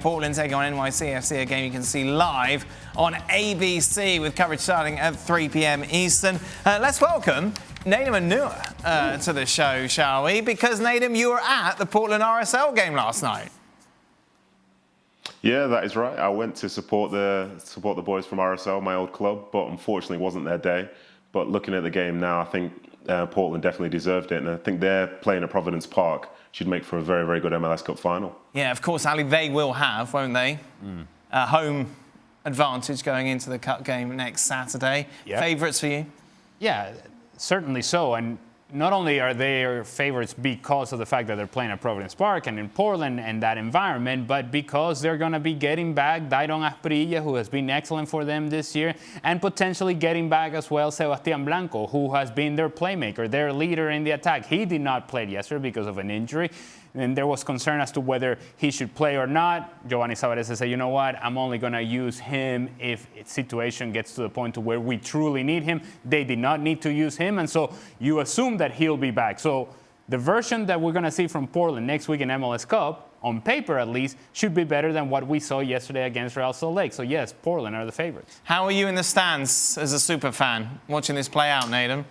Portland taking on NYCFC, a game you can see live on ABC with coverage starting at 3 p.m. Eastern. Let's welcome Nadim Anur to the show, shall we? Because, Nadim, you were at the Portland RSL game last night. Yeah, that is right. I went to support the boys from RSL, my old club, but unfortunately it wasn't their day. But looking at the game now, I think Portland definitely deserved it, and I think they're playing at Providence Park should make for a very, very good MLS Cup final. Yeah, of course, Ali, they will have, won't they? Home advantage going into the Cup game next Saturday. Yep. Favourites for you? Yeah, certainly so. And not only are they favourites because of the fact that they're playing at Providence Park and in Portland and that environment, but because they're going to be getting back Dairon Asprilla, who has been excellent for them this year, and potentially getting back as well Sebastian Blanco, who has been their playmaker, their leader in the attack. He did not play yesterday because of an injury, and there was concern as to whether he should play or not. Giovanni Savarese said, you know what, I'm only going to use him if the situation gets to the point to where we truly need him. They did not need to use him, and so you assume that he'll be back. So the version that we're going to see from Portland next week in MLS Cup, on paper at least, should be better than what we saw yesterday against Real Salt Lake. So yes, Portland are the favorites. How are you in the stands as a super fan watching this play out, Nadim?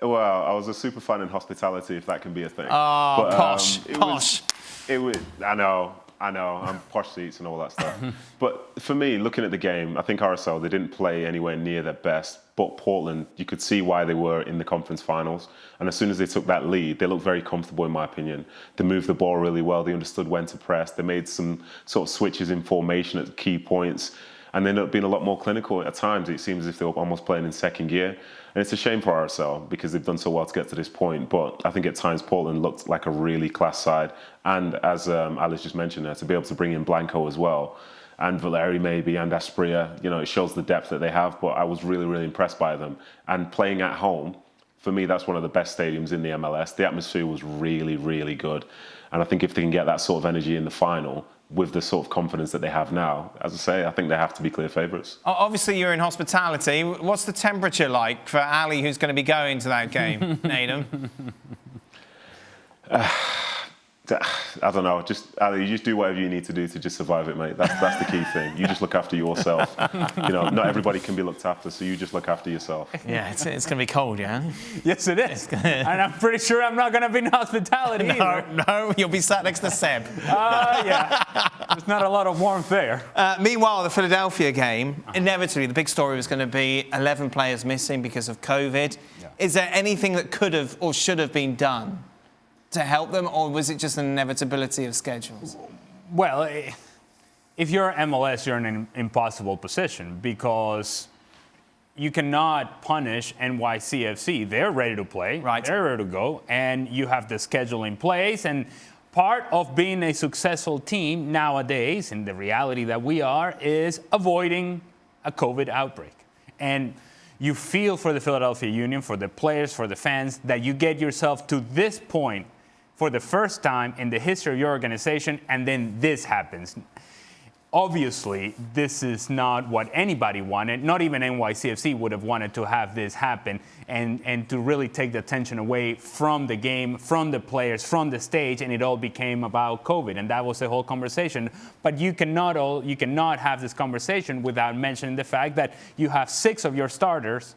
Well, I was a super fan in hospitality, if that can be a thing. Oh, but, posh. I know, I'm posh seats and all that stuff. But for me, looking at the game, I think RSL, they didn't play anywhere near their best. But Portland, you could see why they were in the conference finals. And as soon as they took that lead, they looked very comfortable, in my opinion. They moved the ball really well. They understood when to press. They made some sort of switches in formation at key points. And they ended up being a lot more clinical at times. It seems as if they were almost playing in second gear. And it's a shame for RSL because they've done so well to get to this point. But I think at times Portland looked like a really class side. And as Alice just mentioned there, to be able to bring in Blanco as well, and Valeri maybe, and Asprilla, you know, it shows the depth that they have. But I was really, really impressed by them. And playing at home, for me, that's one of the best stadiums in the MLS. The atmosphere was really, really good. And I think if they can get that sort of energy in the final, with the sort of confidence that they have now, as I say, I think they have to be clear favourites. Obviously, you're in hospitality. What's the temperature like for Ali, who's going to be going to that game, Nadim? I don't know. Ali, you just do whatever you need to do to just survive it, mate. That's the key thing. You just look after yourself. You know, not everybody can be looked after, so you just look after yourself. Yeah, it's going to be cold, yeah? Yes, it is. And I'm pretty sure I'm not going to be in hospitality either. No, you'll be sat next to Seb. Yeah. There's not a lot of warmth there. Meanwhile, the Philadelphia game, inevitably, the big story was going to be 11 players missing because of COVID. Yeah. Is there anything that could have or should have been done to help them, or was it just an inevitability of schedules? Well, if you're MLS, you're in an impossible position because you cannot punish NYCFC. They're ready to play, right? They're ready to go, and you have the schedule in place. And part of being a successful team nowadays, in the reality that we are, is avoiding a COVID outbreak. And you feel for the Philadelphia Union, for the players, for the fans, that you get yourself to this point for the first time in the history of your organization, and then this happens. Obviously, this is not what anybody wanted. Not even NYCFC would have wanted to have this happen and to really take the attention away from the game, from the players, from the stage, and it all became about COVID, and that was the whole conversation. But you cannot have this conversation without mentioning the fact that you have 6 of your starters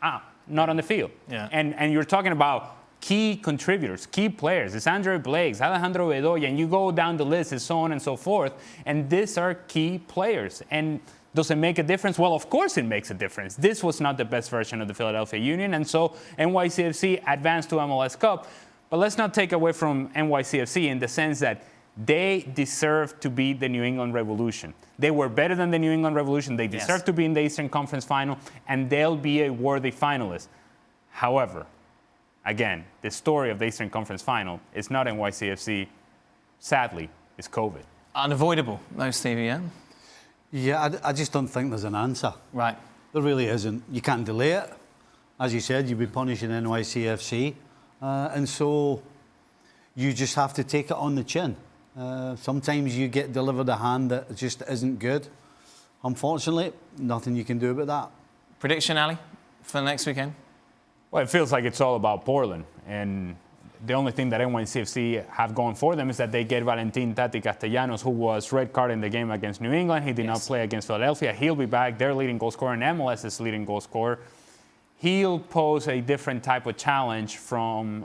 not on the field. Yeah. And you're talking about key contributors, key players. It's Andre Blakes, Alejandro Bedoya, and you go down the list and so on and so forth. And these are key players. And does it make a difference? Well, of course it makes a difference. This was not the best version of the Philadelphia Union, and so NYCFC advanced to MLS Cup. But let's not take away from NYCFC in the sense that they deserve to be the New England Revolution. They were better than the New England Revolution. They deserve to be in the Eastern Conference Final, and they'll be a worthy finalist. However, again, the story of the Eastern Conference Final is not NYCFC. Sadly, it's COVID. Unavoidable, no, Stevie, yeah? Yeah, I just don't think there's an answer. Right. There really isn't. You can't delay it. As you said, you'll be punishing NYCFC. And so you just have to take it on the chin. Sometimes you get delivered a hand that just isn't good. Unfortunately, nothing you can do about that. Prediction, Ali, for next weekend? Well, it feels like it's all about Portland. And The only thing that NYCFC have going for them is that they get Valentin Tati Castellanos, who was red card in the game against New England. He did not play against Philadelphia. He'll be back. Their leading goal scorer and MLS's leading goal scorer. He'll pose a different type of challenge for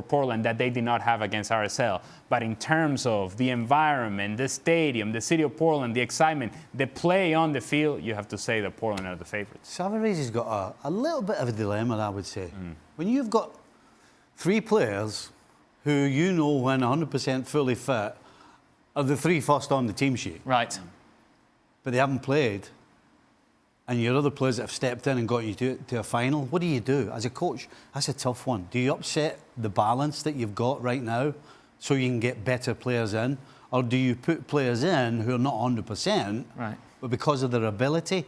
Portland that they did not have against RSL. But in terms of the environment, the stadium, the city of Portland, the excitement, the play on the field, you have to say that Portland are the favorites. Savarese has got a little bit of a dilemma, I would say. When you've got 3 players who you know when 100% fully fit are the 3 first on the team sheet. Right. But they haven't played. And your other players that have stepped in and got you to a final, what do you do? As a coach, that's a tough one. Do you upset the balance that you've got right now so you can get better players in? Or do you put players in who are not 100%, but because of their ability?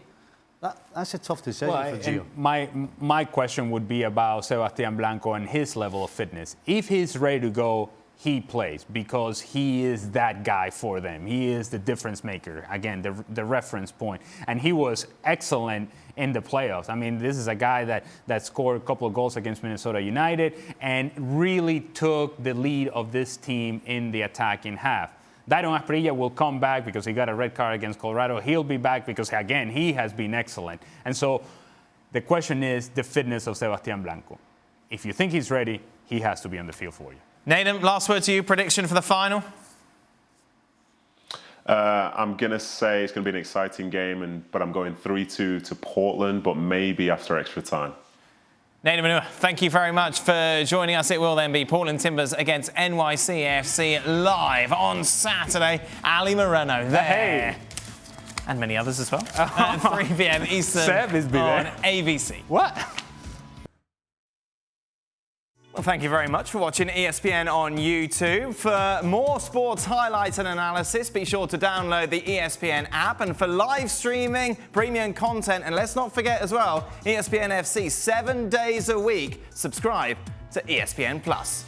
That's a tough decision for Gio. My question would be about Sebastián Blanco and his level of fitness. If he's ready to go, he plays because he is that guy for them. He is the difference maker. Again, the reference point. And he was excellent in the playoffs. I mean, this is a guy that scored a couple of goals against Minnesota United and really took the lead of this team in the attacking half. Dairon Asprilla will come back because he got a red card against Colorado. He'll be back because, again, he has been excellent. And so the question is the fitness of Sebastián Blanco. If you think he's ready, he has to be on the field for you. Nathan, last word to you. Prediction for the final? I'm going to say it's going to be an exciting game, but I'm going 3-2 to Portland, but maybe after extra time. Nathan Manua, thank you very much for joining us. It will then be Portland Timbers against NYCFC live on Saturday. Ali Moreno there. Hey. And many others as well. 3 p.m. Eastern Seb is on ABC. What? Well, thank you very much for watching ESPN on YouTube. For more sports highlights and analysis, be sure to download the ESPN app. And for live streaming, premium content, and let's not forget as well, ESPN FC 7 days a week. Subscribe to ESPN Plus.